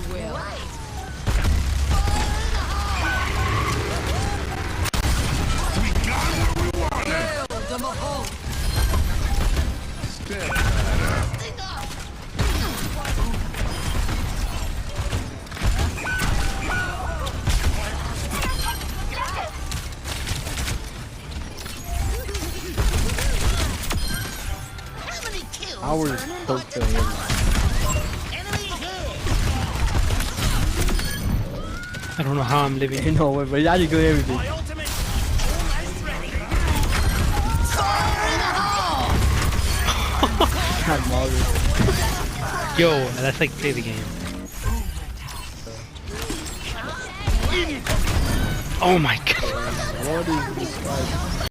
will. Build them a hole. Hours poked in him. I don't know how I'm living. You know, but yeah, you do everything. God, Mario. Yo, let's like play the game. Oh my god. What is this guy?